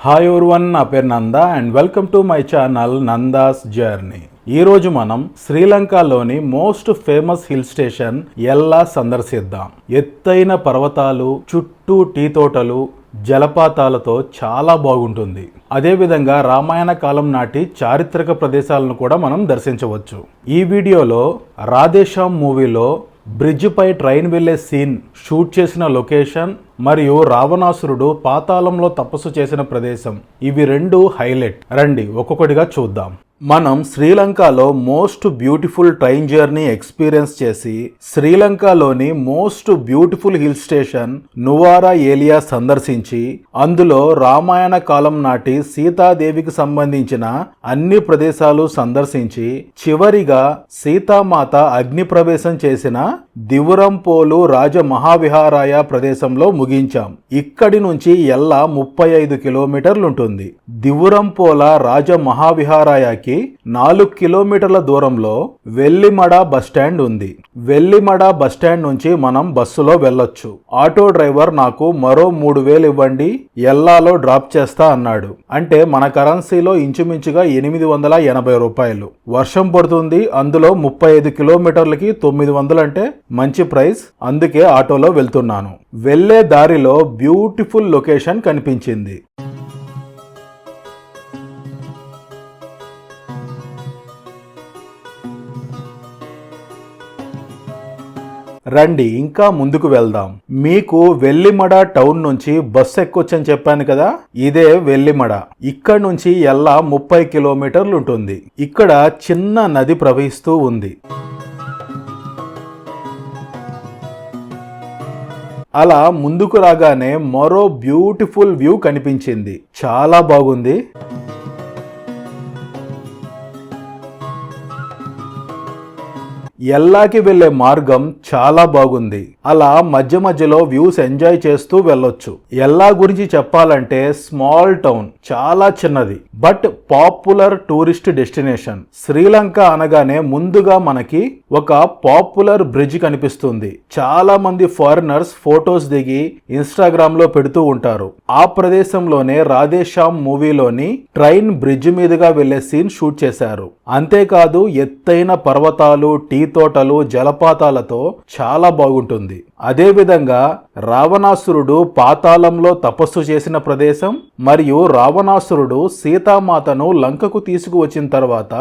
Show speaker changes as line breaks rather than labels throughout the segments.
Hi everyone, నా పేరు Nanda and welcome to my channel Nanda's journey. ఈరోజు మనం శ్రీలంకలోని most famous hill station Ella సందర్శిద్దాం. ఎత్తైన పర్వతాలు, చుట్టూ టీ తోటలు, జలపాతాలతో చాలా బాగుంటుంది. అదేవిధంగా రామాయణ కాలం నాటి చారిత్రక ప్రదేశాలను కూడా మనం దర్శించవచ్చు. ఈ వీడియోలో రాధేశ్యామ్ మూవీలో బ్రిడ్జ్ పై ట్రైన్ వెళ్లే సీన్ షూట్ చేసిన లొకేషన్ మరియు రావణాసురుడు పాతాళంలో తపస్సు చేసిన ప్రదేశం, ఇవి రెండు హైలైట్. రండి ఒక్కొక్కటిగా చూద్దాం. మనం శ్రీలంకలో most beautiful train journey experience చేసి శ్రీలంకలోని మోస్ట్ బ్యూటిఫుల్ హిల్ స్టేషన్ నువారా ఏలియా సందర్శించి అందులో రామాయణ కాలం నాటి సీతాదేవికి సంబంధించిన అన్ని ప్రదేశాలు సందర్శించి చివరిగా సీతామాత అగ్ని ప్రవేశం చేసిన దివురంపోలు రాజ మహావిహారాయ ప్రదేశంలో ముగించాం. ఇక్కడి నుంచి ఎల్లా 35 కిలోమీటర్లుంటుంది. దివురంపోల రాజ మహావిహారాయకి 4 కిలోమీటర్ల దూరంలో వెల్లిమడ బస్టాండ్ ఉంది. వెల్లిమడ బస్టాండ్ నుంచి మనం బస్సులో వెళ్ళొచ్చు. ఆటో డ్రైవర్ నాకు మరో 3,000 ఇవ్వండి, ఎల్లాలో డ్రాప్ చేస్తా అన్నాడు. అంటే మన కరెన్సీలో ఇంచుమించుగా 880 రూపాయలు. వర్షం పడుతుంది, అందులో 35 కిలోమీటర్లకి 900 అంటే మంచి ప్రైస్. అందుకే ఆటోలో వెళ్తున్నాను. వెళ్లే దారిలో బ్యూటిఫుల్ లొకేషన్ కనిపించింది. రండి ఇంకా ముందుకు వెళ్దాం. మీకు వెల్లిమడ టౌన్ నుంచి బస్సు ఎక్కొచ్చని చెప్పాను కదా, ఇదే వెల్లిమడ. ఇక్కడ నుంచి ఎల్లా 30 కిలోమీటర్లు ఉంటుంది. ఇక్కడ చిన్న నది ప్రవహిస్తూ ఉంది. అలా ముందుకు రాగానే మరో బ్యూటిఫుల్ వ్యూ కనిపించింది. చాలా బాగుంది. ఎల్లాకి వెళ్లే మార్గం చాలా బాగుంది. అలా మధ్య మధ్యలో వ్యూస్ ఎంజాయ్ చేస్తూ వెళ్ళొచ్చు. ఎల్లా గురించి చెప్పాలంటే స్మాల్ టౌన్, చాలా చిన్నది, but popular tourist destination. Sri Lanka అనగానే ముందుగా మనకి ఒక పాపులర్ బ్రిడ్జ్ కనిపిస్తుంది. చాలా మంది ఫారినర్స్ ఫోటోస్ దిగి ఇన్స్టాగ్రామ్ లో పెడుతూ ఉంటారు. ఆ ప్రదేశంలోనే రాధేశ్యామ్ మూవీలోని ట్రైన్ బ్రిడ్జ్ మీదుగా వెళ్లే సీన్ షూట్ చేశారు. అంతేకాదు ఎత్తైన పర్వతాలు, టీ తోటలు, జలపాతాలతో చాలా బాగుంటుంది. అదేవిధంగా రావణాసురుడు పాతాళంలో తపస్సు చేసిన ప్రదేశం మరియు రావణాసురుడు సీతామాతను లంకకు తీసుకువచ్చిన తర్వాత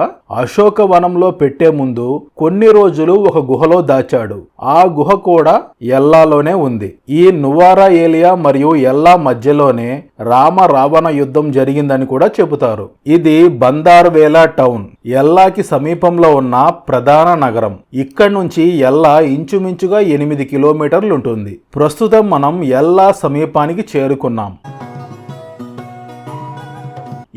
అశోకవనంలో పెట్టే ముందు కొన్ని రోజులు ఒక గుహలో దాచాడు. ఆ గుహ కూడా ఎల్లాలోనే ఉంది. ఈ నువారా ఏలియా మరియు ఎల్లా మధ్యలోనే రామ రావణ యుద్ధం జరిగిందని కూడా చెబుతారు. ఇది బందార్వేలా టౌన్, ఎల్లాకి సమీపంలో ఉన్న ప్రధాన నగరం. ఇక్కడ నుంచి ఎల్లా ఇంచుమించుగా 8 కిలోమీటర్లు ఉంటుంది. ప్రస్తుతం మనం ఎల్లా సమీపానికి చేరుకున్నాం.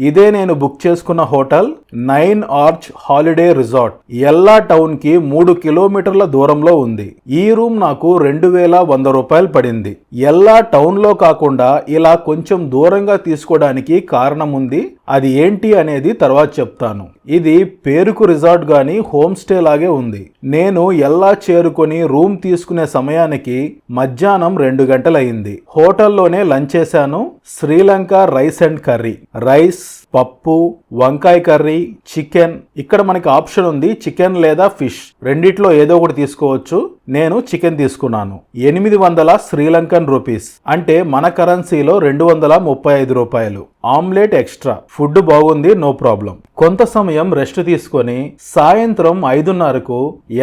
ఇదే నేను బుక్ చేసుకున్న హోటల్ 9 ఆర్చ్ హాలిడే రిసార్ట్. ఎల్లా టౌన్ కి 3 కిలోమీటర్ల దూరంలో ఉంది. ఈ రూమ్ నాకు 2,100 రూపాయలు పడింది. ఎల్లా టౌన్ లో కాకుండా ఇలా కొంచెం దూరంగా తీసుకోవడానికి కారణం ఉంది. అది ఏంటి అనేది తర్వాత చెప్తాను. ఇది పేరుకు రిసార్ట్ గాని హోమ్ స్టే లాగే ఉంది. నేను ఎల్లా చేరుకొని రూమ్ తీసుకునే సమయానికి మధ్యాహ్నం 2 గంటలయింది. హోటల్లోనే లంచ్ చేశాను. Sri Lanka rice and curry, rice, పప్పు, వంకాయ కర్రీ, చికెన్. ఇక్కడ మనకి ఆప్షన్ ఉంది చికెన్ లేదా ఫిష్, రెండిట్లో ఏదో ఒకటి తీసుకోవచ్చు. నేను చికెన్ తీసుకున్నాను. 800 శ్రీలంకన్ రూపీస్, అంటే మన కరెన్సీలో 235 రూపాయలు. Omelette extra. ఫుడ్ బాగుంది, నో ప్రాబ్లం. కొంత సమయం రెస్ట్ తీసుకొని సాయంత్రం 5:30కు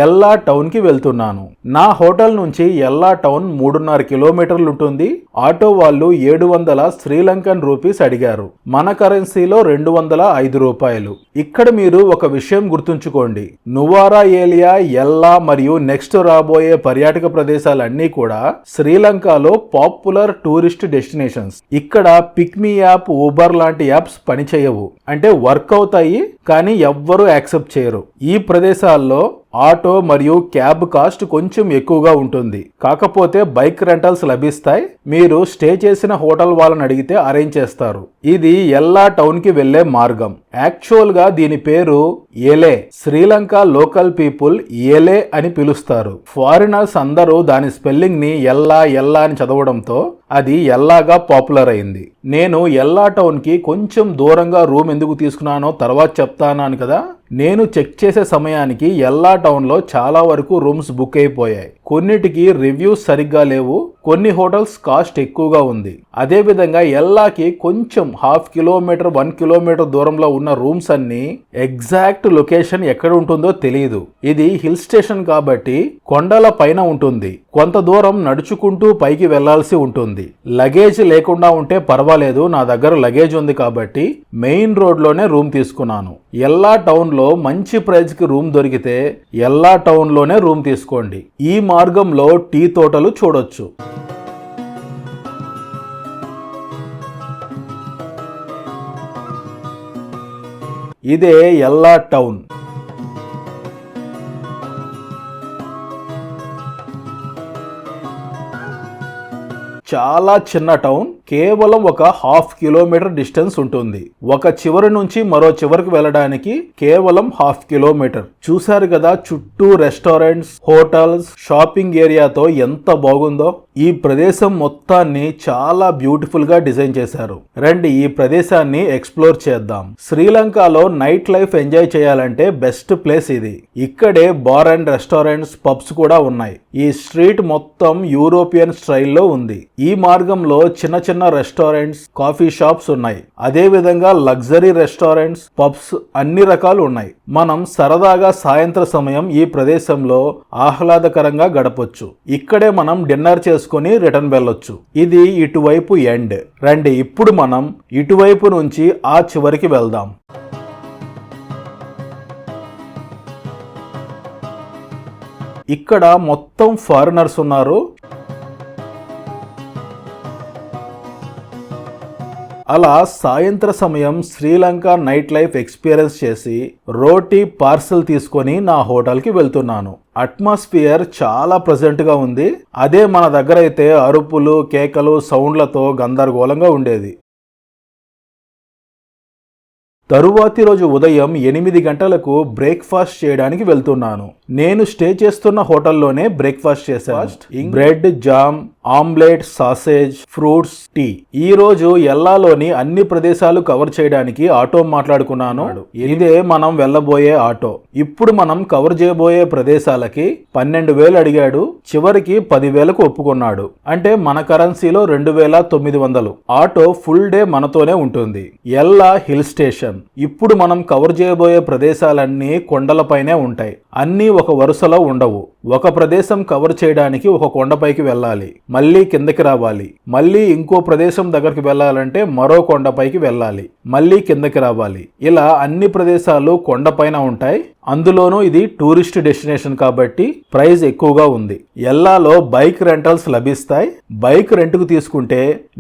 ఎల్లా టౌన్ కి వెళ్తున్నాను. నా హోటల్ నుంచి ఎల్లా టౌన్ 3.5 కిలోమీటర్లు ఉంటుంది. ఆటో వాళ్ళు 700 శ్రీలంకన్ రూపీస్ అడిగారు. మన కరెన్సీలో 205 రూపాయలు. ఇక్కడ మీరు ఒక విషయం గుర్తుంచుకోండి. నువారా ఏలియా, ఎల్లా మరియు నెక్స్ట్ రాబోయే పర్యాటక ప్రదేశాలన్నీ కూడా శ్రీలంకలో పాపులర్ టూరిస్ట్ డెస్టినేషన్స్. ఇక్కడ పిక్మీ యాప్, ఊబర్ లాంటి యాప్స్ పనిచేయవు. అంటే వర్క్ అవుతాయి కానీ ఎవ్వరూ యాక్సెప్ట్ చేయరు. ఈ ప్రదేశాల్లో ఆటో మరియు క్యాబ్ కాస్ట్ కొంచెం ఎక్కువగా ఉంటుంది. కాకపోతే బైక్ రెంటల్స్ లభిస్తాయి. మీరు స్టే చేసిన హోటల్ వాళ్ళని అడిగితే అరేంజ్ చేస్తారు. ఇది ఎల్లా టౌన్ కి వెళ్లే మార్గం. యాక్చువల్ గా దీని పేరు ఏలే. శ్రీలంక లోకల్ పీపుల్ ఏలే అని పిలుస్తారు. ఫారినర్స్ అందరూ దాని స్పెల్లింగ్ ని ఎల్లా ఎల్లా అని చదవడంతో అది ఎల్లాగా పాపులర్ అయింది. నేను ఎల్లా టౌన్కి కొంచెం దూరంగా రూమ్ ఎందుకు తీసుకున్నానో తర్వాత చెప్తాను కదా. నేను చెక్ చేసే సమయానికి ఎల్లా టౌన్లో చాలా వరకు రూమ్స్ బుక్ అయిపోయాయి. కొన్నిటికి రివ్యూస్ సరిగ్గా లేవు, కొన్ని హోటల్స్ కాస్ట్ ఎక్కువగా ఉంది. అదేవిధంగా ఎల్లాకి కొంచెం 1/2 కిలోమీటర్ 1 కిలోమీటర్ దూరంలో ఉన్న రూమ్స్ అన్ని ఎగ్జాక్ట్ లొకేషన్ ఎక్కడ ఉంటుందో తెలియదు. ఇది హిల్ స్టేషన్ కాబట్టి కొండల పైన ఉంటుంది. కొంత దూరం నడుచుకుంటూ పైకి వెళ్లాల్సి ఉంటుంది. లగేజ్ లేకుండా ఉంటే పర్వాలేదు, నా దగ్గర లగేజ్ ఉంది కాబట్టి మెయిన్ రోడ్లోనే రూమ్ తీసుకున్నాను. ఎల్లా టౌన్లో మంచి ప్రైస్కి రూమ్ దొరికితే ఎల్లా టౌన్లోనే రూమ్ తీసుకోండి. ఈ మార్గంలో టీ తోటలు చూడొచ్చు. ఇదే ఎల్లా టౌన్. చాలా చిన్న టౌన్, కేవలం ఒక 1/2 కిలోమీటర్ డిస్టెన్స్ ఉంటుంది. ఒక చివరి నుంచి మరో చివరికి వెళ్ళడానికి కేవలం 1/2 కిలోమీటర్. చూశారు కదా, చుట్టూ రెస్టారెంట్స్, హోటల్స్, షాపింగ్ ఏరియాతో ఎంత బాగుందో. ఈ ప్రదేశం మొత్తాన్ని చాలా బ్యూటిఫుల్ గా డిజైన్ చేశారు. రండి ఈ ప్రదేశాన్ని ఎక్స్ప్లోర్ చేద్దాం. శ్రీలంకలో నైట్ లైఫ్ ఎంజాయ్ చేయాలంటే బెస్ట్ ప్లేస్ ఇది. ఇక్కడే బార్ అండ్ రెస్టారెంట్స్, పబ్స్ కూడా ఉన్నాయి. ఈ స్ట్రీట్ మొత్తం యూరోపియన్ స్టైల్లో ఉంది. ఈ మార్గంలో చిన్న చిన్న రెస్టారెంట్స్, కాఫీ షాప్స్ ఉన్నాయి. అదే విధంగా లగ్జరీ రెస్టారెంట్స్, పబ్స్ అన్ని రకాలు ఉన్నాయి. మనం సరదాగా సాయంత్ర సమయం ఈ ప్రదేశంలో ఆహ్లాదకరంగా గడపొచ్చు. ఇక్కడే మనం డిన్నర్ చేసుకుని రిటర్న్ వెళ్ళొచ్చు. ఇది ఇటువైపు ఎండ్. రండి ఇప్పుడు మనం ఇటువైపు నుంచి ఆ చివరికి వెళ్దాం. ఇక్కడ మొత్తం ఫారినర్స్ ఉన్నారు. అలా సాయంత్ర సమయం శ్రీలంక నైట్ లైఫ్ ఎక్స్పీరియన్స్ చేసి రోటీ పార్సల్ తీసుకొని నా హోటల్కి వెళ్తున్నాను. అట్మాస్ఫియర్ చాలా ప్లెజెంట్గా ఉంది. అదే మన దగ్గర అయితే అరుపులు, కేకలు, సౌండ్లతో గందరగోళంగా ఉండేది. తరువాతి రోజు ఉదయం 8 గంటలకు బ్రేక్ఫాస్ట్ చేయడానికి వెళ్తున్నాను. నేను స్టే చేస్తున్న హోటల్లోనే బ్రేక్ఫాస్ట్ చేశాను. Bread, jam, omelette, sausage, fruits, tea. ఈ రోజు ఎల్లాలోని అన్ని ప్రదేశాలు కవర్ చేయడానికి ఆటో మాట్లాడుకున్నాను. ఇదే మనం వెళ్ళబోయే ఆటో. ఇప్పుడు మనం కవర్ చేయబోయే ప్రదేశాలకి 12,000 అడిగాడు. చివరికి 10,000కు ఒప్పుకున్నాడు. అంటే మన కరెన్సీలో 2,900. ఆటో ఫుల్ డే మనతోనే ఉంటుంది. ఎల్లా హిల్ స్టేషన్. ఇప్పుడు మనం కవర్ చేయబోయే ప్రదేశాలన్నీ కొండలపైనే ఉంటాయి. అన్నీ ఒక వరుసలో ఉండవు. ఒక ప్రదేశం కవర్ చేయడానికి ఒక కొండపైకి వెళ్ళాలి, మళ్ళీ కిందకి రావాలి, మళ్ళీ ఇంకో ప్రదేశం దగ్గరికి వెళ్ళాలంటే మరో కొండపైకి వెళ్ళాలి, మళ్ళీ కిందకి రావాలి. ఇలా అన్ని ప్రదేశాలు కొండపైన ఉంటాయి. అందులోనూ ఇది టూరిస్ట్ డెస్టినేషన్ కాబట్టి ప్రైస్ ఎక్కువగా ఉంది. ఎల్లాలో బైక్ రెంటల్స్ లభిస్తాయి. బైక్ రెంట్కు తీసుకుంటే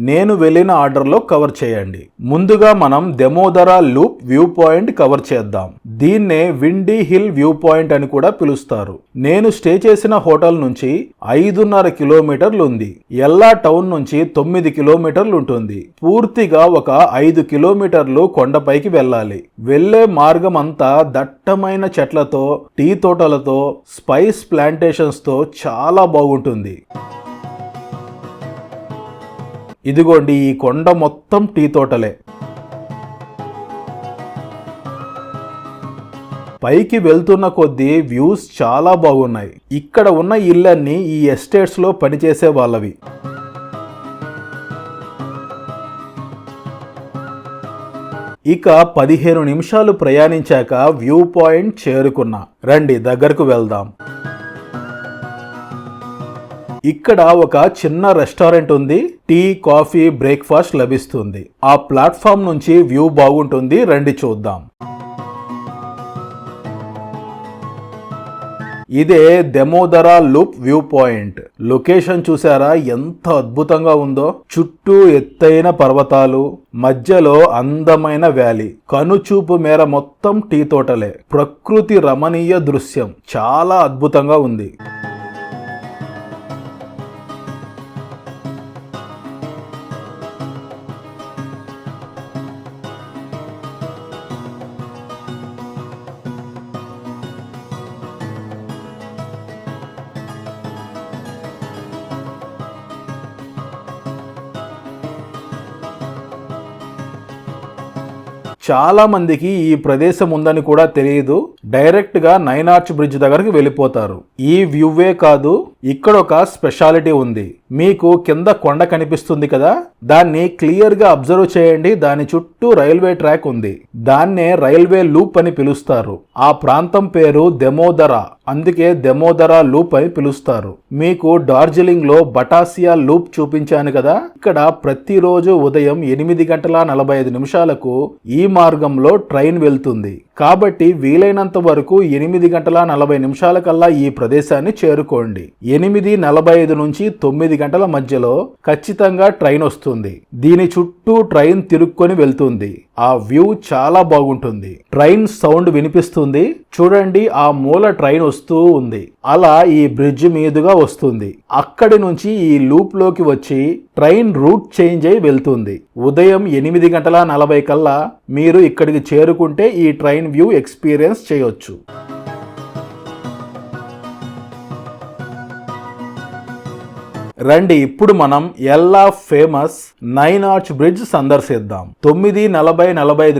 నేను వెళ్ళిన ఆర్డర్లో కవర్ చేయండి. ముందుగా మనం దెమోదరా లూప్ వ్యూ పాయింట్ కవర్ చేద్దాం. దీన్నే విండీ హిల్ వ్యూ పాయింట్ అని కూడా పిలుస్తారు. నేను స్టే చేసిన హోటల్ నుంచి 5.5 కిలోమీటర్లు ఉంది. ఎల్లా టౌన్ నుంచి 9 కిలోమీటర్లు ఉంటుంది. పూర్తిగా ఒక 5 కిలోమీటర్లు కొండపైకి వెళ్ళాలి. వెళ్లే మార్గం అంతా దట్టమైన చెట్లతో, టీ తోటలతో, స్పైస్ ప్లాంటేషన్స్ తో చాలా బాగుంటుంది. ఇదిగోండి ఈ కొండ మొత్తం టీ తోటలే. పైకి వెళ్తున్న కొద్దీ వ్యూస్ చాలా బాగున్నాయి. ఇక్కడ ఉన్న ఇళ్ళన్నీ ఈ ఎస్టేట్స్ లో పనిచేసే వాళ్ళవి. ఇక 15 నిమిషాలు ప్రయాణించాక వ్యూ పాయింట్ చేరుకున్నా. రండి దగ్గరకు వెళ్దాం. ఇక్కడ ఒక చిన్న రెస్టారెంట్ ఉంది. టీ, కాఫీ, బ్రేక్ఫాస్ట్ లభిస్తుంది. ఆ ప్లాట్ఫామ్ నుంచి వ్యూ బాగుంటుంది. రండి చూద్దాం. ఇదే దెమోదరా లూప్ వ్యూ పాయింట్. లొకేషన్ చూసారా ఎంత అద్భుతంగా ఉందో. చుట్టూ ఎత్తైన పర్వతాలు, మధ్యలో అందమైన వ్యాలీ, కనుచూపు మేర మొత్తం టీ తోటలే. ప్రకృతి రమణీయ దృశ్యం చాలా అద్భుతంగా ఉంది. చాలా మందికి ఈ ప్రదేశం ఉందని కూడా తెలియదు, డైరెక్ట్ గా 9 ఆర్చ్ బ్రిడ్జ్ దగ్గరికి వెళ్ళిపోతారు. ఈ వ్యూవే కాదు, ఇక్కడ ఒక స్పెషాలిటీ ఉంది. మీకు కింద కొండ కనిపిస్తుంది కదా, దాన్ని క్లియర్ గా అబ్జర్వ్ చేయండి. దాని చుట్టూ రైల్వే ట్రాక్ ఉంది. దాన్నే రైల్వే లూప్ అని పిలుస్తారు. ఆ ప్రాంతం పేరు దమోదర, అందుకే దమోదర లూప్ అని పిలుస్తారు. మీకు డార్జిలింగ్ లో బటాసియా లూప్ చూపించాను కదా, ఇక్కడ ప్రతిరోజు ఉదయం 8:45 ఈ మార్గంలో ట్రైన్ వెళ్తుంది. కాబట్టి వీలైనంత వరకు 8:40 కల్లా ఈ ప్రదేశాన్ని చేరుకోండి. 8:45 నుంచి 9 గంటల మధ్యలో ఖచ్చితంగా ట్రైన్ వస్తుంది. దీని చుట్టూ ట్రైన్ తిరుక్కొని వెళ్తుంది. ఆ వ్యూ చాలా బాగుంటుంది. ట్రైన్ సౌండ్ వినిపిస్తుంది చూడండి, ఆ మూల ట్రైన్ వస్తూ ఉంది. అలా ఈ బ్రిడ్జ్ మీదుగా వస్తుంది. అక్కడి నుంచి ఈ లూప్ లోకి వచ్చి ట్రైన్ రూట్ చేంజ్ అయి వెళ్తుంది. ఉదయం 8:40 కల్లా మీరు ఇక్కడికి చేరుకుంటే ఈ ట్రైన్ వ్యూ ఎక్స్పీరియన్స్ చేయొచ్చు. రండి, ఇప్పుడు మనం ఎల్లా ఫేమస్ 9 ఆర్చ్ బ్రిడ్జ్ సందర్శిద్దాం. 9:45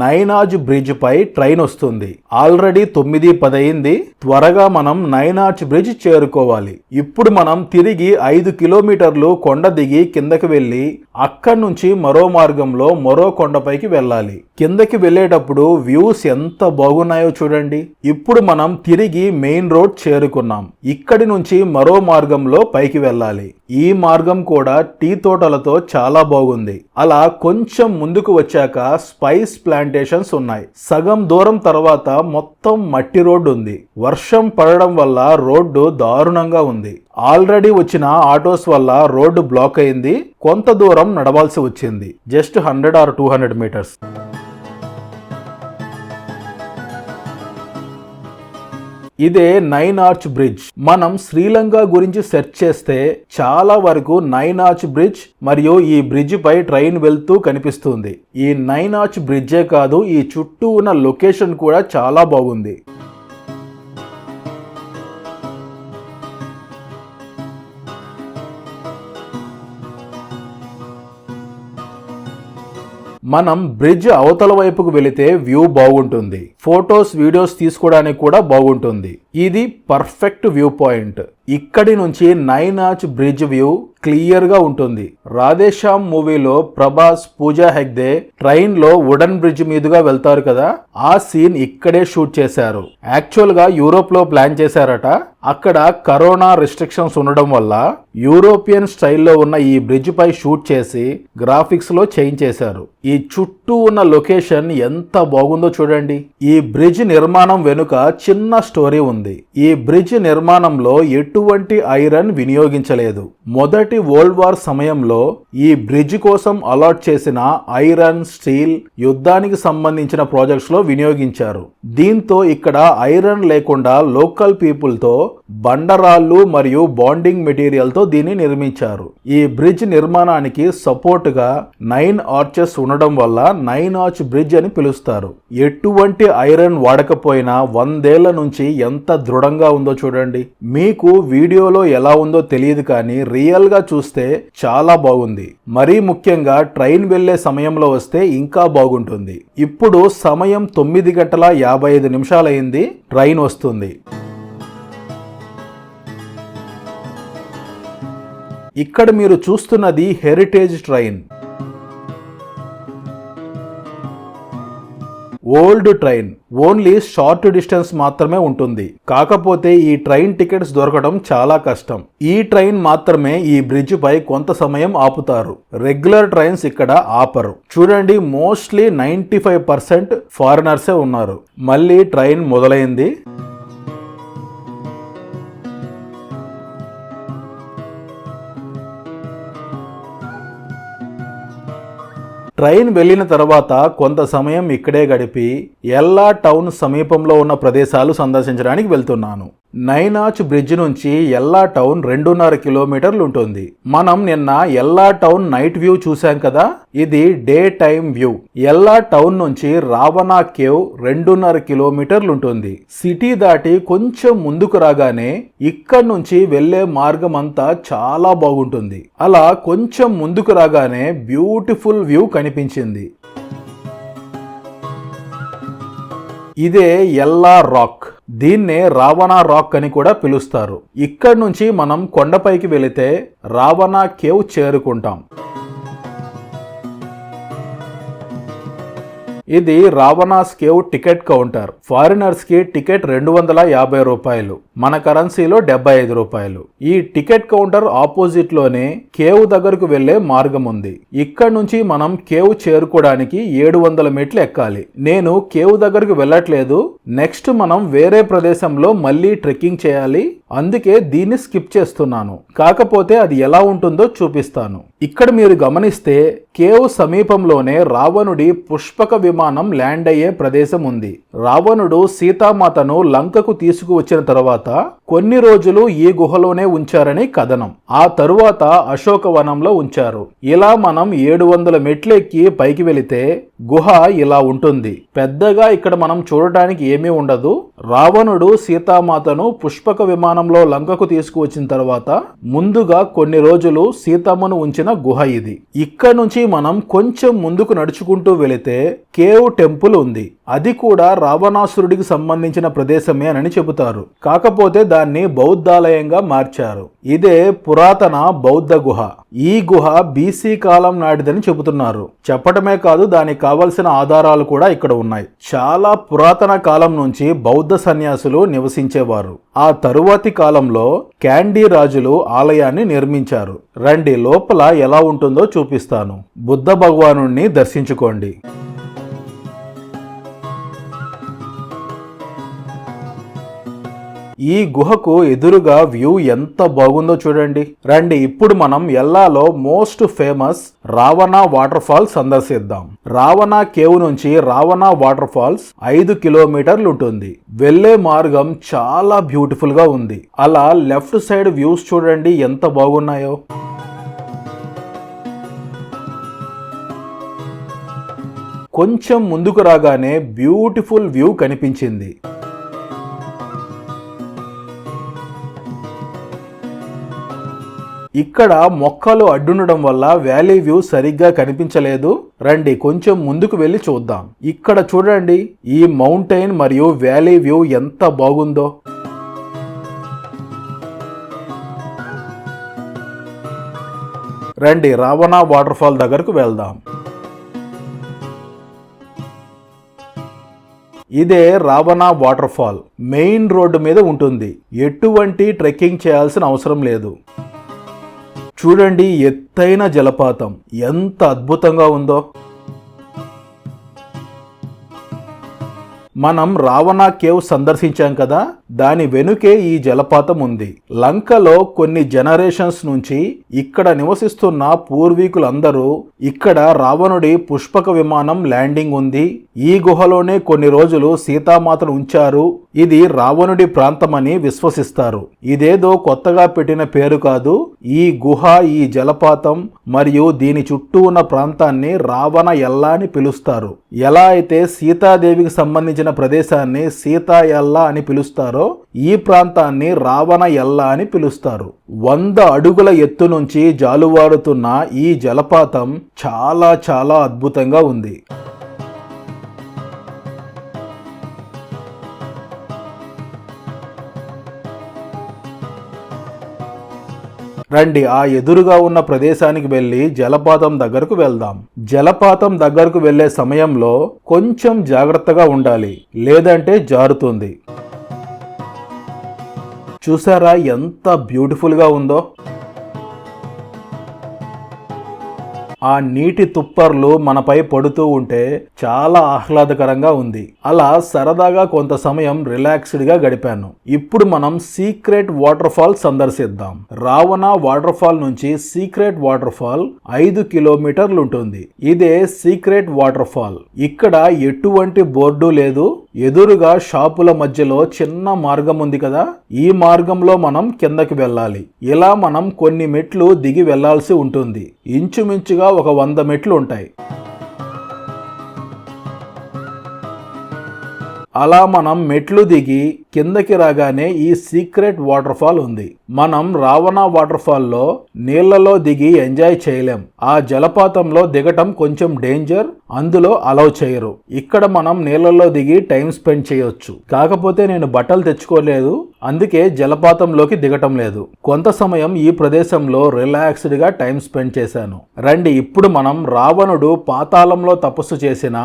9 ఆర్చ్ బ్రిడ్జ్ పై ట్రైన్ వస్తుంది. ఆల్రెడీ 9:10 అయింది. త్వరగా మనం 9 ఆర్చ్ బ్రిడ్జ్ చేరుకోవాలి. ఇప్పుడు మనం తిరిగి 5 కిలోమీటర్లు కొండ దిగి కిందకి వెళ్ళి అక్కడి నుంచి మరో మార్గంలో మరో కొండపైకి వెళ్ళాలి. కిందకి వెళ్ళేటప్పుడు వ్యూస్ ఎంత బాగున్నాయో చూడండి. ఇప్పుడు మనం తిరిగి మెయిన్ రోడ్ చేరుకున్నాం. ఇక్కడి నుంచి మరో మార్గంలో పైకి వెళ్ళాలి. ఈ మార్గం కూడా టీ తోటలతో చాలా బాగుంది. అలా కొంచెం ముందుకు వచ్చాక స్పైస్ ప్లాంటేషన్స్ ఉన్నాయి. సగం దూరం తర్వాత మొత్తం మట్టి రోడ్డు ఉంది. వర్షం పడడం వల్ల రోడ్డు దారుణంగా ఉంది. ఆల్రెడీ వచ్చిన ఆటోస్ వల్ల రోడ్డు బ్లాక్ అయింది. కొంత దూరం నడవాల్సి వచ్చింది, జస్ట్ 100 or 200 మీటర్స్. ఇదే 9 ఆర్చ్ బ్రిడ్జ్. మనం శ్రీలంక గురించి సెర్చ్ చేస్తే చాలా వరకు 9 ఆర్చ్ బ్రిడ్జ్ మరియు ఈ బ్రిడ్జ్ పై ట్రైన్ వెళ్తూ కనిపిస్తుంది. ఈ 9 ఆర్చ్ బ్రిడ్జే కాదు, ఈ చుట్టూ ఉన్న లొకేషన్ కూడా చాలా బాగుంది. మనం బ్రిడ్జ్ అవతల వైపుకు వెళితే వ్యూ బాగుంటుంది. ఫొటోస్, వీడియోస్ తీసుకోవడానికి కూడా బాగుంటుంది. ఇది పర్ఫెక్ట్ వ్యూ పాయింట్. ఇక్కడి నుంచి 9 ఆర్చ్ బ్రిడ్జ్ వ్యూ క్లియర్ గా ఉంటుంది. రాధేశ్యామ్ మూవీలో ప్రభాస్, పూజా హెగ్డే ట్రైన్ లో వుడెన్ బ్రిడ్జ్ మీదుగా వెళ్తారు కదా, ఆ సీన్ ఇక్కడే షూట్ చేశారు. యాక్చువల్ గా యూరోప్ లో ప్లాన్ చేశారట. అక్కడ కరోనా రిస్ట్రిక్షన్స్ ఉండడం వల్ల యూరోపియన్ స్టైల్లో ఉన్న ఈ బ్రిడ్జ్ పై షూట్ చేసి గ్రాఫిక్స్ లో చేంజ్ చేశారు. ఈ చుట్టూ ఉన్న లొకేషన్ ఎంత బాగుందో చూడండి. ఈ బ్రిడ్జ్ నిర్మాణం వెనుక చిన్న స్టోరీ ఉంది. ఈ బ్రిడ్జ్ నిర్మాణంలో ఎటువంటి ఐరన్ వినియోగించలేదు. మొదటి వరల్డ్ వార్ సమయంలో ఈ బ్రిడ్జ్ కోసం అలాట్ చేసిన ఐరన్, స్టీల్ యుద్ధానికి సంబంధించిన ప్రాజెక్ట్స్ లో వినియోగించారు. దీంతో ఇక్కడ ఐరన్ లేకుండా లోకల్ పీపుల్ తో బండరాళ్ళు మరియు బాండింగ్ మెటీరియల్ తో దీన్ని నిర్మించారు. ఈ బ్రిడ్జ్ నిర్మాణానికి సపోర్ట్ గా 9 ఆర్చెస్ ఉండడం వల్ల 9 ఆర్చ్ బ్రిడ్జ్ అని పిలుస్తారు. ఎటువంటి ఐరన్ వాడకపోయినా 100 ఏళ్ల నుంచి ఎంత దృఢంగా ఉందో చూడండి. మీకు వీడియోలో ఎలా ఉందో తెలియదు, కానీ రియల్ గా చూస్తే చాలా బాగుంది. మరీ ముఖ్యంగా ట్రైన్ వెళ్లే సమయంలో వస్తే ఇంకా బాగుంటుంది. ఇప్పుడు సమయం 9:55 అయింది. ట్రైన్ వస్తుంది. ఇక్కడ మీరు చూస్తున్నది heritage train. Old train, only short distance మాత్రమే ఉంటుంది. కాకపోతే ఈ ట్రైన్ టికెట్స్ దొరకడం చాలా కష్టం. ఈ ట్రైన్ మాత్రమే ఈ బ్రిడ్జ్ పై కొంత సమయం ఆపుతారు. రెగ్యులర్ ట్రైన్స్ ఇక్కడ ఆపరు. చూడండి, మోస్ట్లీ 95% ఫారినర్సే ఉన్నారు. మళ్ళీ ట్రైన్ మొదలైంది. ట్రైన్ వెళ్లిన తర్వాత కొంత సమయం ఇక్కడే గడిపి ఎల్లా టౌన్ సమీపంలో ఉన్న ప్రదేశాలు సందర్శించడానికి వెళ్తున్నాను. 9 ఆర్చ్ బ్రిడ్జ్ నుంచి ఎల్లా టౌన్ 2.5 కిలోమీటర్లు ఉంటుంది. మనం నిన్న ఎల్లా టౌన్ నైట్ వ్యూ చూసాం కదా, ఇది డే టైమ్ వ్యూ. ఎల్లా టౌన్ నుంచి రావణా కేవ్ 2.5 కిలోమీటర్లు ఉంటుంది. సిటీ దాటి కొంచెం ముందుకు రాగానే ఇక్కడి నుంచి వెళ్లే మార్గం అంతా చాలా బాగుంటుంది. అలా కొంచెం ముందుకు రాగానే బ్యూటిఫుల్ వ్యూ కనిపించింది. ఇదే ఎల్లా రాక్, దీన్నే రావణ రాక్ అని కూడా పిలుస్తారు. ఇక్కడి నుంచి మనం కొండపైకి వెళితే రావణ కేవ్ చేరుకుంటాం. ఇది Ravana's cave ticket counter. Foreigners కి టికెట్ 250 రూపాయలు, మన కరెన్సీలో 75 రూపాయలు. ఈ టికెట్ కౌంటర్ ఆపోజిట్ లోనే కేవ్ దగ్గరకు వెళ్లే మార్గం ఉంది. ఇక్కడ నుంచి మనం కేవ్ చేరుకోవడానికి 700 మెట్లు ఎక్కాలి. నేను కేవ్ దగ్గరకు వెళ్ళట్లేదు, నెక్స్ట్ మనం వేరే ప్రదేశంలో మళ్ళీ ట్రెక్కింగ్ చేయాలి, అందుకే దీన్ని స్కిప్ చేస్తున్నాను. కాకపోతే అది ఎలా ఉంటుందో చూపిస్తాను. ఇక్కడ మీరు గమనిస్తే కేవ్ సమీపంలోనే రావణుడి పుష్పక విమానం ల్యాండ్ అయ్యే ప్రదేశం ఉంది. రావణుడు సీతామాతను లంకకు తీసుకువచ్చిన తర్వాత కొన్ని రోజులు ఈ గుహలోనే ఉంచారని కథనం. ఆ తరువాత అశోకవనంలో ఉంచారు. ఇలా మనం 700 మెట్లు ఎక్కి పైకి వెళితే గుహ ఇలా ఉంటుంది. పెద్దగా ఇక్కడ మనం చూడటానికి ఏమీ ఉండదు. రావణుడు సీతామాతను పుష్పక విమానంలో లంకకు తీసుకువచ్చిన తర్వాత ముందుగా కొన్ని రోజులు సీతమ్మను ఉంచిన గుహ ఇది. ఇక్కడ నుంచి మనం కొంచెం ముందుకు నడుచుకుంటూ వెళితే కేవ్ టెంపుల్ ఉంది. అది కూడా రావణాసురుడికి సంబంధించిన ప్రదేశమే అని చెబుతారు. కాకపోతే దాన్ని బౌద్ధాలయంగా మార్చారు. ఇదే పురాతన బౌద్ధ గుహ. ఈ గుహ బీసీ కాలం నాటిదని చెబుతున్నారు. చెప్పడమే కాదు, దానికి కావలసిన ఆధారాలు కూడా ఇక్కడ ఉన్నాయి. చాలా పురాతన కాలం నుంచి బౌద్ధ సన్యాసులు నివసించేవారు. ఆ తరువాతి కాలంలో క్యాండీ రాజులు ఆలయాన్ని నిర్మించారు. రండి లోపల ఎలా ఉంటుందో చూపిస్తాను. బుద్ధ భగవానుణ్ణి దర్శించుకోండి. ఈ గుహకు ఎదురుగా వ్యూ ఎంత బాగుందో చూడండి. రండి ఇప్పుడు మనం ఎల్లాలో most famous Ravana water falls సందర్శిద్దాం. రావణ కేవ్ నుంచి రావణ వాటర్ ఫాల్స్ 5 కిలోమీటర్లు ఉంటుంది. వెళ్లే మార్గం చాలా బ్యూటిఫుల్ గా ఉంది. అలా లెఫ్ట్ సైడ్ వ్యూస్ చూడండి ఎంత బాగున్నాయో. కొంచెం ముందుకు రాగానే బ్యూటిఫుల్ వ్యూ కనిపించింది. ఇక్కడ మొక్కలు అడ్డుండడం వల్ల వ్యాలీ వ్యూ సరిగ్గా కనిపించలేదు. రండి కొంచెం ముందుకు వెళ్ళి చూద్దాం. ఇక్కడ చూడండి ఈ మౌంటైన్ మరియు వ్యాలీ వ్యూ ఎంత బాగుందో. రండి రావణ వాటర్ ఫాల్ దగ్గరకు వెళ్దాం. ఇదే Ravana water fall. Main road మీద ఉంటుంది. ఎటువంటి ట్రెక్కింగ్ చేయాల్సిన అవసరం లేదు. చూడండి ఎత్తైన జలపాతం ఎంత అద్భుతంగా ఉందో. మనం రావణ కేవ్ సందర్శించాం కదా, దాని వెనుకే ఈ జలపాతం ఉంది. లంకలో కొన్ని జనరేషన్స్ నుంచి ఇక్కడ నివసిస్తున్న పూర్వీకులందరూ ఇక్కడ రావణుడి పుష్పక విమానం ల్యాండింగ్ ఉంది. ఈ గుహలోనే కొన్ని రోజులు సీతామాతను ఉంచారు. ఇది రావణుడి ప్రాంతమని విశ్వసిస్తారు. ఇదేదో కొత్తగా పెట్టిన పేరు కాదు. ఈ గుహ, ఈ జలపాతం మరియు దీని చుట్టూ ఉన్న ప్రాంతాన్ని రావణ ఎల్లా అని పిలుస్తారు. ఎలా అయితే సీతాదేవికి సంబంధించిన ప్రదేశాన్ని సీతా ఎల్లా అని పిలుస్తారో ఈ ప్రాంతాన్ని రావణ ఎల్లా అని పిలుస్తారు. 100 అడుగుల ఎత్తు నుంచి జాలువారుతున్న ఈ జలపాతం చాలా చాలా అద్భుతంగా ఉంది. రండి ఆ ఎదురుగా ఉన్న ప్రదేశానికి వెళ్లి జలపాతం దగ్గరకు వెళ్దాం. జలపాతం దగ్గరకు వెళ్లే సమయంలో కొంచెం జాగ్రత్తగా ఉండాలి, లేదంటే జారుతుంది. చూసారా ఎంత బ్యూటిఫుల్ గా ఉందో. ఆ నీటి తుప్పర్లు మనపై పడుతూ ఉంటే చాలా ఆహ్లాదకరంగా ఉంది. అలా సరదాగా కొంత సమయం రిలాక్స్డ్ గా గడిపాను. ఇప్పుడు మనం సీక్రెట్ వాటర్ ఫాల్ సందర్శిద్దాం. రావణ వాటర్ ఫాల్ నుంచి సీక్రెట్ వాటర్ ఫాల్ 5 కిలోమీటర్లు ఉంటుంది. ఇదే సీక్రెట్ వాటర్ ఫాల్. ఇక్కడ ఎటువంటి బోర్డు లేదు. ఎదురుగా షాపుల మధ్యలో చిన్న మార్గం ఉంది కదా, ఈ మార్గంలో మనం కిందకి వెళ్ళాలి. ఇలా మనం కొన్ని మెట్లు దిగి వెళ్లాల్సి ఉంటుంది. ఇంచుమించుగా ఒక 100 మెట్లు ఉంటాయి. అలా మనం మెట్లు దిగి కిందకి రాగానే ఈ సీక్రెట్ వాటర్ ఫాల్ ఉంది. మనం రావణ వాటర్ ఫాల్ లో నీళ్లలో దిగి ఎంజాయ్ చేయలేం. ఆ జలపాతంలో దిగటం కొంచెం డేంజర్, అందులో అలౌ చేయరు. ఇక్కడ మనం నీళ్లలో దిగి టైం స్పెండ్ చేయొచ్చు. కాకపోతే నేను బట్టలు తెచ్చుకోలేదు, అందుకే జలపాతంలోకి దిగటం లేదు. కొంత సమయం ఈ ప్రదేశంలో రిలాక్స్డ్ గా టైం స్పెండ్ చేశాను. రండి ఇప్పుడు మనం రావణుడు పాతాళంలో తపస్సు చేసిన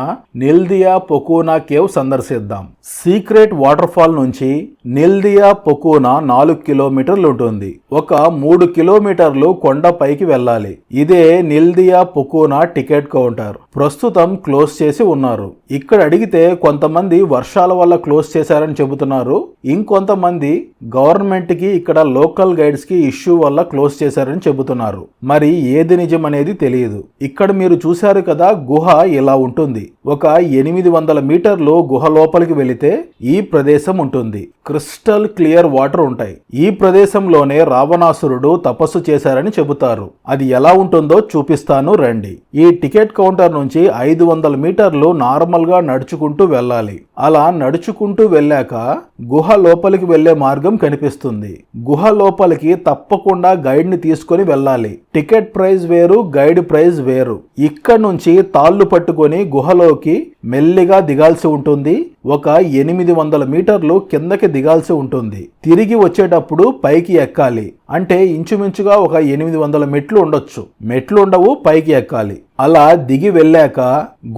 నిల్దియా పొకూనా కేవ్ సందర్శిద్దాం. సీక్రెట్ వాటర్ ఫాల్ నుంచి నిల్దియా పొకూనా 4 కిలోమీటర్లు ఉంటుంది. ఒక 3 కిలోమీటర్లు కొండ పైకి వెళ్ళాలి. ఇదే నిల్దియా పొకూనా టికెట్ కౌంటర్. ప్రస్తుతం క్లోజ్ చేసి ఉన్నారు. ఇక్కడ అడిగితే కొంతమంది వర్షాల వల్ల క్లోజ్ చేశారని చెబుతున్నారు. ఇంకొంతమంది గవర్నమెంట్ కి ఇక్కడ లోకల్ గైడ్స్ కి ఇష్యూ వల్ల క్లోజ్ చేశారని చెబుతున్నారు. మరి ఏది నిజం అనేది తెలియదు. ఇక్కడ మీరు చూశారు కదా, గుహ ఇలా ఉంటుంది. ఒక 800 మీటర్లు గుహ లోపలికి వెళితే ఈ ప్రదేశం ఉంటుంది. క్రిస్టల్ క్లియర్ వాటర్ ఉంటాయి. ఈ ప్రదేశంలోనే రావణాసురుడు తపస్సు చేశారని చెబుతారు. అది ఎలా ఉంటుందో చూపిస్తాను రండి. ఈ టికెట్ కౌంటర్ నుంచి 500 మీటర్లు నార్మల్ గా నడుచుకుంటూ వెళ్ళాలి. అలా నడుచుకుంటూ వెళ్ళాక గుహ లోపలికి వెళ్లే మార్గం కనిపిస్తుంది. గుహ లోపలికి తప్పకుండా గైడ్ ని తీసుకొని వెళ్ళాలి. టికెట్ ప్రైస్ వేరు, గైడ్ ప్రైస్ వేరు. ఇక్కడ నుంచి తాళ్లు పట్టుకొని గుహలోకి మెల్లిగా దిగాల్సి ఉంటుంది. ఒక 800 మీటర్లు కిందకి దిగాల్సి ఉంటుంది. తిరిగి వచ్చేటప్పుడు పైకి ఎక్కాలి. అంటే ఇంచుమించుగా ఒక 800 మెట్లు ఉండొచ్చు. మెట్లు ఉండవు, పైకి ఎక్కాలి. అలా దిగి వెళ్ళాక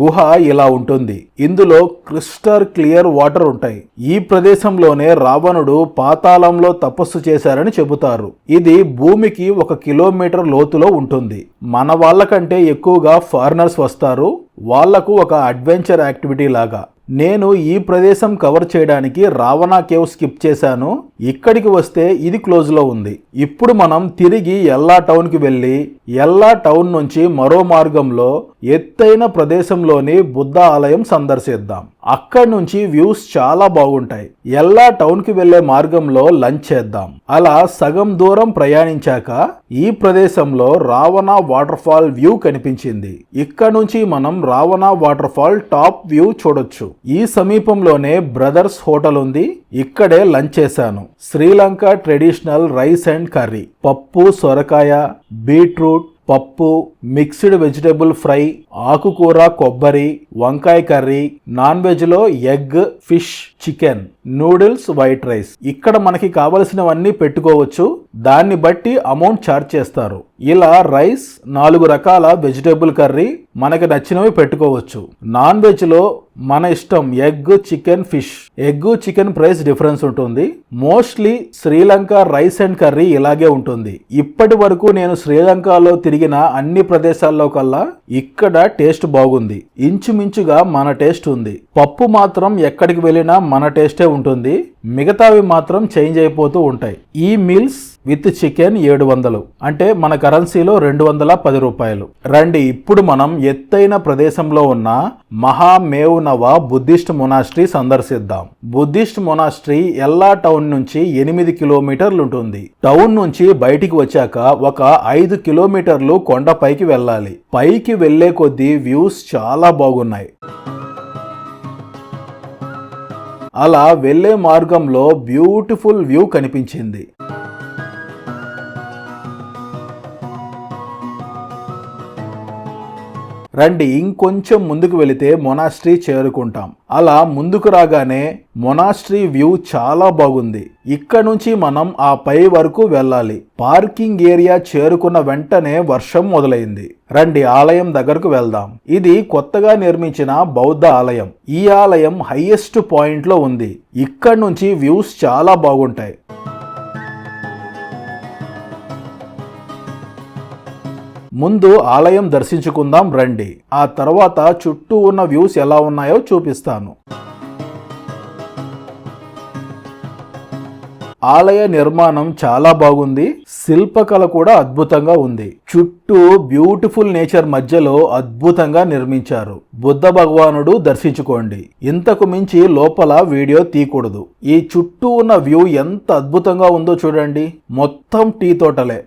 గుహ ఇలా ఉంటుంది. ఇందులో క్రిస్టల్ క్లియర్ వాటర్ ఉంటాయి. ఈ ప్రదేశంలోనే రావణుడు పాతాళంలో తపస్సు చేశారని చెబుతారు. ఇది భూమికి 1 కిలోమీటర్ లోతులో ఉంటుంది. మన వాళ్ళకంటే ఎక్కువగా ఫారినర్స్ వస్తారు. వాళ్లకు ఒక అడ్వెంచర్ యాక్టివిటీ లాగా. నేను ఈ ప్రదేశం కవర్ చేయడానికి రావణ కేవ్ స్కిప్ చేశాను. ఇక్కడికి వస్తే ఇది క్లోజ్ లో ఉంది. ఇప్పుడు మనం తిరిగి ఎల్లా టౌన్ కి వెళ్ళి ఎల్లా టౌన్ నుంచి మరో మార్గంలో ఎత్తైన ప్రదేశంలోని బుద్ధ ఆలయం సందర్శిద్దాం. అక్కడి నుంచి వ్యూస్ చాలా బాగుంటాయి. ఎల్లా టౌన్ కి వెళ్లే మార్గంలో లంచ్ చేద్దాం. అలా సగం దూరం ప్రయాణించాక ఈ ప్రదేశంలో రావణ వాటర్ ఫాల్ వ్యూ కనిపించింది. ఇక్కడ నుంచి మనం Ravana water fall top view చూడొచ్చు. ఈ సమీపంలోనే బ్రదర్స్ హోటల్ ఉంది. ఇక్కడే లంచ్ చేశాను. Sri Lanka traditional rice and curry, పప్పు, సొరకాయ, బీట్రూట్, పప్పు, మిక్స్డ్ వెజిటబుల్ ఫ్రై, ఆకుకూర, కొబ్బరి, వంకాయ కర్రీ, నాన్ వెజ్ లో egg, fish, chicken, noodles, white rice. ఇక్కడ మనకి కావలసినవన్నీ పెట్టుకోవచ్చు. దాన్ని బట్టి అమౌంట్ ఛార్జ్ చేస్తారు. ఇలా రైస్, 4 రకాల వెజిటబుల్ కర్రీ, మనకి నచ్చినవి పెట్టుకోవచ్చు. నాన్ వెజ్ లో మన ఇష్టం egg, chicken, fish. Egg, chicken price difference ఉంటుంది. Mostly Sri Lanka rice and curry ఇలాగే ఉంటుంది. ఇప్పటి వరకు నేను శ్రీలంకలో తిరిగిన అన్ని ప్రదేశాల్లో కల్లా ఇక్కడ టేస్ట్ బాగుంది. ఇంచుమించుగా మన టేస్ట్ ఉంది. పప్పు మాత్రం ఎక్కడికి వెళ్ళినా మన టేస్టే ఉంటుంది. మిగతావి మాత్రం చేంజ్ అయిపోతూ ఉంటాయి. ఈ మీల్స్ విత్ చికెన్ 700, అంటే మన కరెన్సీలో 210 రూపాయలు. రండి ఇప్పుడు మనం ఎత్తైన ప్రదేశంలో ఉన్న మహామేవ్నవ బుద్ధిస్ట్ మొనాస్ట్రీ సందర్శిద్దాం. బుద్ధిస్ట్ మొనాస్ట్రీ ఎల్లా టౌన్ నుంచి 8 కిలోమీటర్లు ఉంటుంది. టౌన్ నుంచి బయటికి వచ్చాక ఒక 5 కిలోమీటర్లు కొండపైకి వెళ్ళాలి. పైకి వెళ్లే కొద్దీ వ్యూస్ చాలా బాగున్నాయి. అలా వెళ్లే మార్గంలో బ్యూటిఫుల్ వ్యూ కనిపించింది. రండి ఇంకొంచెం ముందుకు వెళితే మొనాస్ట్రీ చేరుకుంటాం. అలా ముందుకు రాగానే మొనాస్ట్రీ వ్యూ చాలా బాగుంది. ఇక్కడ నుంచి మనం ఆ పై వరకు వెళ్ళాలి. పార్కింగ్ ఏరియా చేరుకున్న వెంటనే వర్షం మొదలైంది. రండి ఆలయం దగ్గరకు వెళ్దాం. ఇది కొత్తగా నిర్మించిన బౌద్ధ ఆలయం. ఈ ఆలయం హైయెస్ట్ పాయింట్ లో ఉంది. ఇక్కడ నుంచి వ్యూస్ చాలా బాగుంటాయి. ముందు ఆలయం దర్శించుకుందాం రండి. ఆ తర్వాత చుట్టూ ఉన్న వ్యూస్ ఎలా ఉన్నాయో చూపిస్తాను. ఆలయ నిర్మాణం చాలా బాగుంది. శిల్పకళ కూడా అద్భుతంగా ఉంది. చుట్టూ బ్యూటిఫుల్ నేచర్ మధ్యలో అద్భుతంగా నిర్మించారు. బుద్ధ భగవానుడు దర్శించుకోండి. ఇంతకు మించి లోపల వీడియో తీయకూడదు. ఈ చుట్టూ ఉన్న వ్యూ ఎంత అద్భుతంగా ఉందో చూడండి. మొత్తం టీ తోటలే.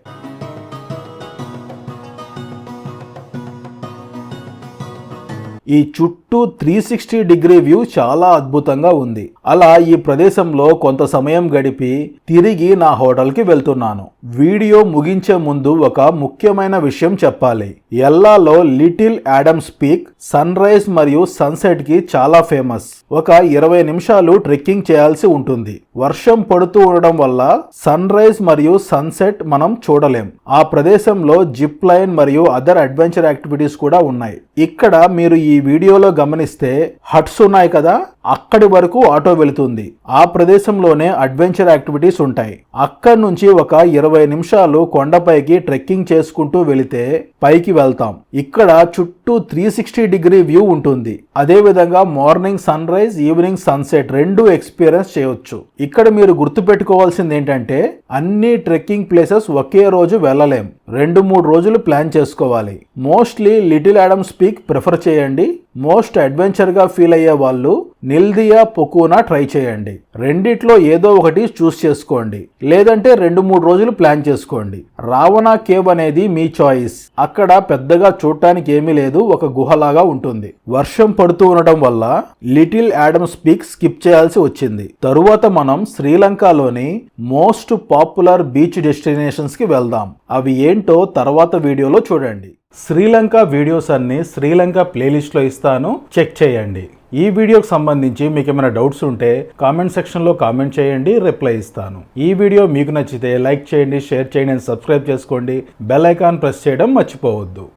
ఈ చుట్టూ చుట్టూ 360 డిగ్రీ వ్యూ చాలా అద్భుతంగా ఉంది. అలా ఈ ప్రదేశంలో కొంత సమయం గడిపి తిరిగి నా హోటల్కి వెళ్తున్నాను. వీడియో ముగించే ముందు ఒక ముఖ్యమైన విషయం చెప్పాలి. ఎల్లాలో Little Adam's Peak sunrise మరియు సన్సెట్ కి చాలా ఫేమస్. ఒక 20 నిమిషాలు ట్రెక్కింగ్ చేయాల్సి ఉంటుంది. వర్షం పడుతూ ఉండడం వల్ల సన్ రైజ్ మరియు సన్సెట్ మనం చూడలేం. ఆ ప్రదేశంలో జిప్ లైన్ మరియు అదర్ అడ్వెంచర్ యాక్టివిటీస్ కూడా ఉన్నాయి. ఇక్కడ మీరు ఈ వీడియోలో గమనిస్తే హట్స్ ఉన్నాయి కదా, అక్కడి వరకు ఆటో వెళుతుంది. ఆ ప్రదేశంలోనే అడ్వెంచర్ యాక్టివిటీస్ ఉంటాయి. అక్కడి నుంచి ఒక 20 నిమిషాలు కొండపైకి ట్రెక్కింగ్ చేసుకుంటూ వెళితే పైకి వెళ్తాం. ఇక్కడ చుట్టూ 360 డిగ్రీ వ్యూ ఉంటుంది. అదే విధంగా morning sunrise, evening sunset రెండు ఎక్స్పీరియన్స్ చేయొచ్చు. ఇక్కడ మీరు గుర్తుపెట్టుకోవాల్సింది ఏంటంటే అన్ని ట్రెక్కింగ్ ప్లేసెస్ ఒకే రోజు వెళ్ళలేం. 2-3 రోజులు ప్లాన్ చేసుకోవాలి. Mostly little Adam's peak prefer చేయండి. మోస్ట్ అడ్వెంచర్ గా ఫీల్ అయ్యే వాళ్ళు నిల్దియా పొకూనా ట్రై చేయండి. రెండిట్లో ఏదో ఒకటి చూస్ చేసుకోండి. లేదంటే 2-3 రోజులు ప్లాన్ చేసుకోండి. రావణ కేవ్ అనేది మీ చాయిస్. అక్కడ పెద్దగా చూడటానికి ఏమీ లేదు, ఒక గుహలాగా ఉంటుంది. వర్షం పడుతూ ఉండడం వల్ల లిటిల్ ఆడమ్స్ పీక్ స్కిప్ చేయాల్సి వచ్చింది. తరువాత మనం శ్రీలంకలోని మోస్ట్ పాపులర్ బీచ్ డెస్టినేషన్స్ కి వెళ్దాం. అవి ఏంటో తర్వాత వీడియోలో చూడండి. శ్రీలంక వీడియోస్ అన్ని శ్రీలంక ప్లేలిస్ట్లో ఇస్తాను, చెక్ చేయండి. ఈ వీడియోకి సంబంధించి మీకు ఏమైనా డౌట్స్ ఉంటే కామెంట్ సెక్షన్లో కామెంట్ చేయండి, రిప్లై ఇస్తాను. ఈ వీడియో మీకు నచ్చితే లైక్ చేయండి, షేర్ చేయండి, సబ్స్క్రైబ్ చేసుకోండి. బెల్ ఐకాన్ ప్రెస్ చేయడం మర్చిపోవద్దు.